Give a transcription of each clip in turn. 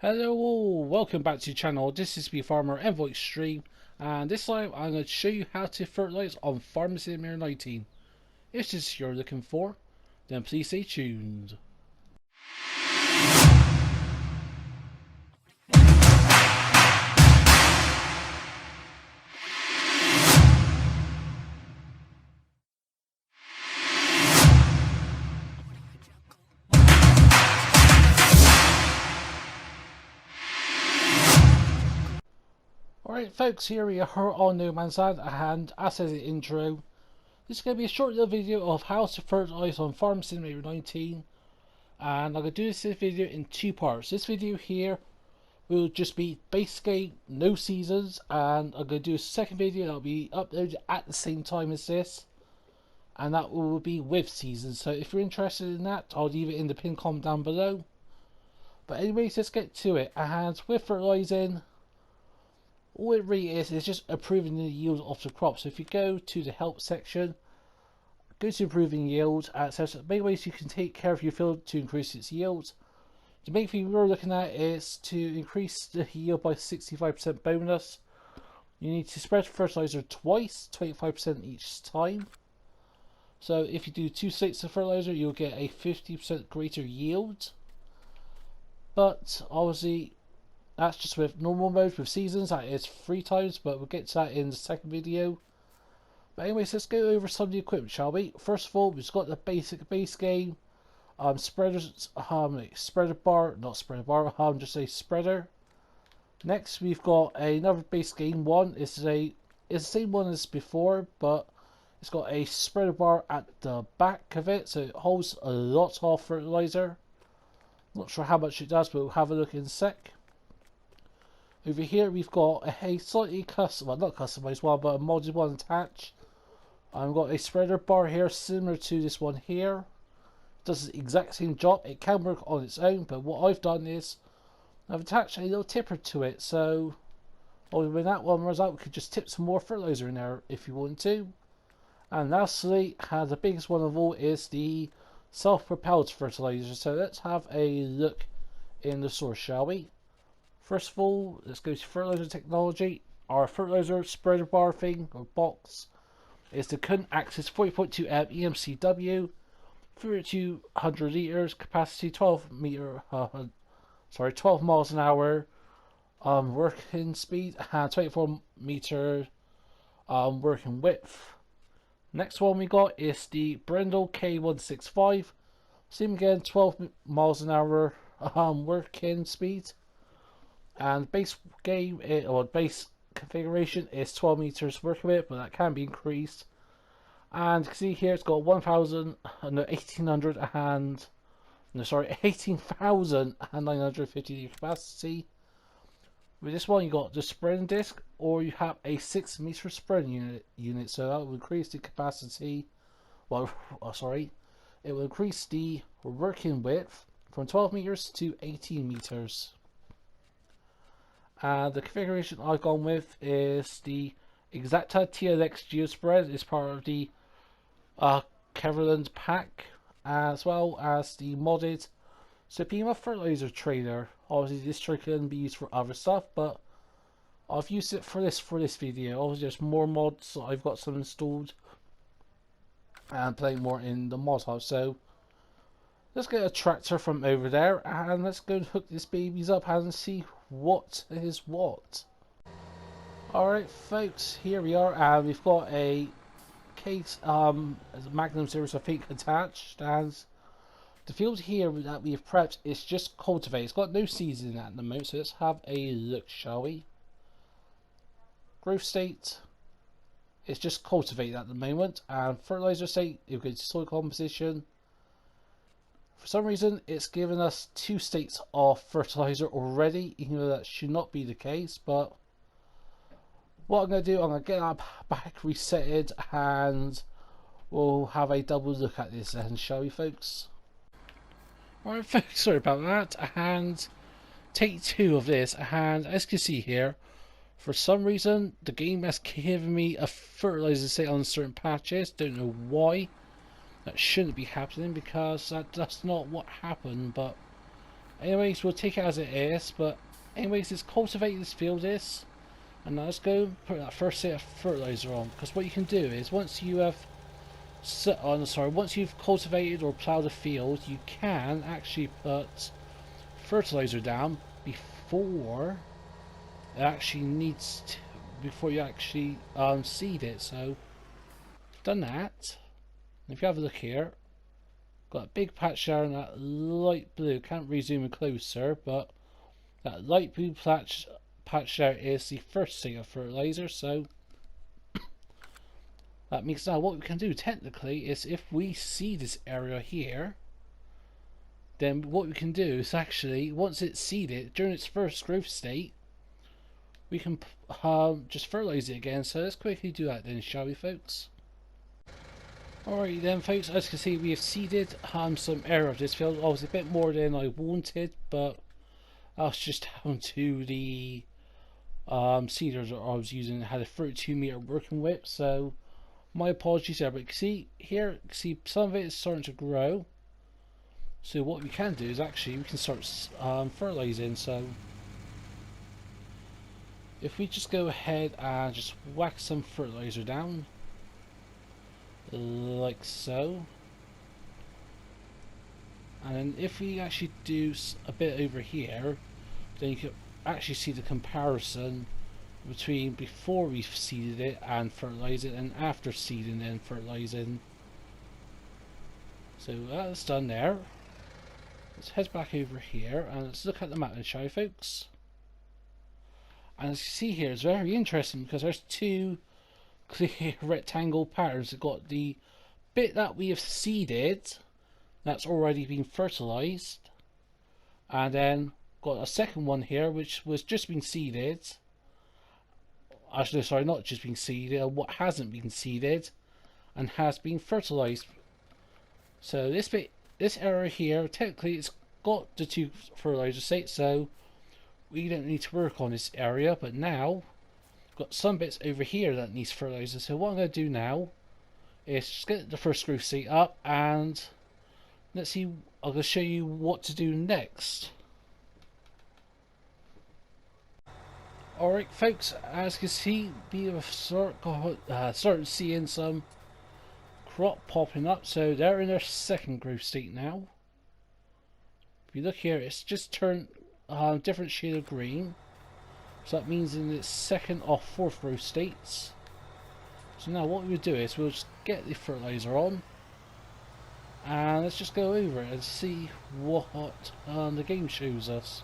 Hello all, welcome back to the channel. This is me farmer EnvoyXtreme, and this time I'm going to show you how to fertilize on Farm Simulator 19. If this is what you're looking for, then please stay tuned. Alright folks, here we are on No Man's Land, and as said in the intro, this is going to be a short little video of how to fertilize on Farm Simulator 19. And I'm going to do this video in two parts. This video here will just be base game, no seasons, and I'm going to do a second video that will be uploaded at the same time as this, and that will be with seasons. So if you're interested in that, I'll leave it in the pin comment down below. But anyways, let's get to it. And with fertilizing, all it really is just improving the yield of the crop. So if you go to the help section, go to improving yield, it says many ways you can take care of your field to increase its yield. The main thing we're looking at is to increase the yield by 65% bonus. You need to spread fertilizer twice, 25% each time. So if you do 2 slates of fertilizer, you'll get a 50% greater yield. But obviously, that's just with normal mode. With seasons, that is 3 times, but we'll get to that in the second video. But anyways, let's go over some of the equipment, shall we? First of all, we've got the basic base game. Spreaders, spreader bar, not spreader bar, just a spreader. Next, we've got another base game one. It's the same one as before, but it's got a spreader bar at the back of it, so it holds a lot of fertilizer. Not sure how much it does, but we'll have a look in a sec. Over here, we've got a slightly custom, well, not customized one, but a modded one attached. I've got a spreader bar here, similar to this one here. Does the exact same job. It can work on its own, but what I've done is I've attached a little tipper to it, so when that one runs out, we could just tip some more fertilizer in there if you want to. And lastly, the biggest one of all is the self-propelled fertilizer. So let's have a look in the source, shall we? First of all, let's go to fertilizer technology. Our fertilizer spreader bar thing or box is the current axis 40.2 M EMCW, 3200 liters, capacity 12 miles an hour, working speed, and 24 meter working width. Next one we got is the Brendel K165, same again, 12 miles an hour working speed, and base game or base configuration is 12 meters working width, but that can be increased. And you can see here it's got 18,950 capacity. With this one, you got the spreading disc, or you have a 6 meter spreading unit. So that will increase the capacity. Well, it will increase the working width from 12 meters to 18 meters. And the configuration I've gone with is the Exacta TLX Geospread. It's part of the Keverland pack, as well as the modded Supima fertilizer trailer. Obviously this trailer can be used for other stuff, but I've used it for this video. Obviously there's more mods, so I've got some installed and playing more in the mod hub. So let's get a tractor from over there and let's go and hook this babies up and see what is what. Alright folks, here we are, and we've got a case as a Magnum series I think attached, and the field here that we've prepped is just cultivate. It's got no seeds in that at the moment, so let's have a look, shall we? Growth state, it's just cultivate at the moment, and fertilizer state, you go to soil composition. For some reason it's given us 2 states of fertilizer already, even though that should not be the case. But what I'm going to do, I'm going to get that back resetted and we'll have a double look at this then, shall we folks? Alright folks, sorry about that, and take 2 of this, and as you can see here, for some reason the game has given me a fertilizer state on certain patches. Don't know why. That shouldn't be happening because that's not what happened, but Anyways, we'll take it as it is, but anyways, let's cultivate this field and now let's go put that first set of fertilizer on, because what you can do is once you have once you've cultivated or ploughed a field, you can actually put fertilizer down before it actually needs to, before you actually seed it. So done that. If you have a look here, got a big patch there in that light blue. Can't really zoom in closer, but that light blue patch there is the first set of fertilizer. So that means now what we can do technically is if we seed this area here, then what we can do is actually, once it's seeded during its first growth state, we can just fertilize it again. So let's quickly do that then, shall we, folks? Alright then, folks, as you can see, we have seeded some area of this field. Obviously a bit more than I wanted, but that's just down to the seeders that I was using. It had a 32-meter working width, so my apologies there. But you can see here, some of it is starting to grow. So what we can do is actually we can start fertilizing. So if we just go ahead and just whack some fertilizer down, like so, and then if we actually do a bit over here, then you can actually see the comparison between before we've seeded it and fertilized it and after seeding and fertilizing. So that's done there. Let's head back over here and let's look at the map and shall we, folks? And as you see here, it's very interesting because there's two clear rectangle patterns. We've got the bit that we have seeded that's already been fertilized, and then got a second one here which was just been seeded. Actually, sorry, not just been seeded, what hasn't been seeded and has been fertilized. So this bit, this area here, technically it's got the two fertilizer states, so we don't need to work on this area. But now got some bits over here that needs fertilizer. So what I'm going to do now is just get the first growth state up, and let's see, I'm going to show you what to do next. Alright folks, as you can see, we have started seeing some crop popping up. So they're in their second growth state now. If you look here, it's just turned different shade of green. So that means in its second or fourth growth states. So now what we would do is we'll just get the fertilizer on, and let's just go over it and see what the game shows us.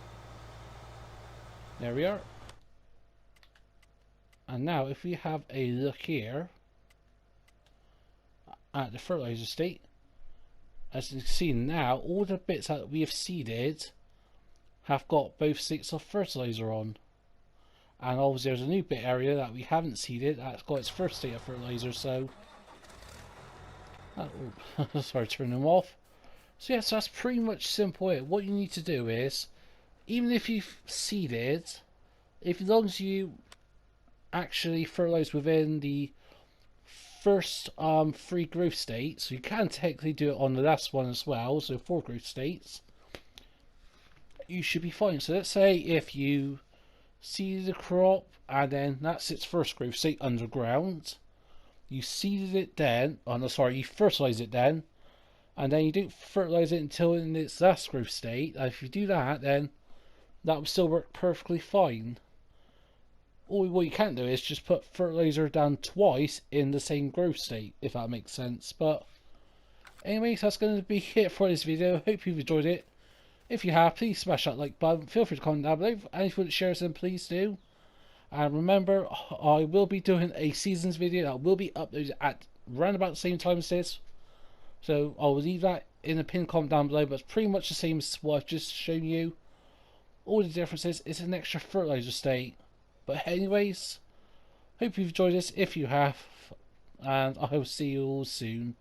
There we are. And now if we have a look here at the fertilizer state, as you can see now, all the bits that we have seeded have got both states of fertilizer on. And obviously there's a new bit area that we haven't seeded that's got its first state of fertilizer. So sorry, turn them off. So yes, that's pretty much simple. What you need to do is, even if you've seeded, as long as you actually fertilize within the first 3 growth states, so you can technically do it on the last one as well, so 4 growth states, you should be fine. So let's say if you seeded the crop and then that's its first growth state underground, you seeded it then, oh no, sorry, you fertilize it then, and then you don't fertilize it until in its last growth state. If you do that, then that will still work perfectly fine. Or what you can't do is just put fertilizer down twice in the same growth state, if that makes sense. But anyways, that's going to be it for this video. Hope you've enjoyed it. If you have, please smash that like button. Feel free to comment down below. And if you want to share them, please do. And remember, I will be doing a seasons video that will be uploaded at around about the same time as this. So I'll leave that in the pinned comment down below. But it's pretty much the same as what I've just shown you. All the differences is an extra fertilizer state. But anyways, hope you've enjoyed this. If you have, and I will see you all soon.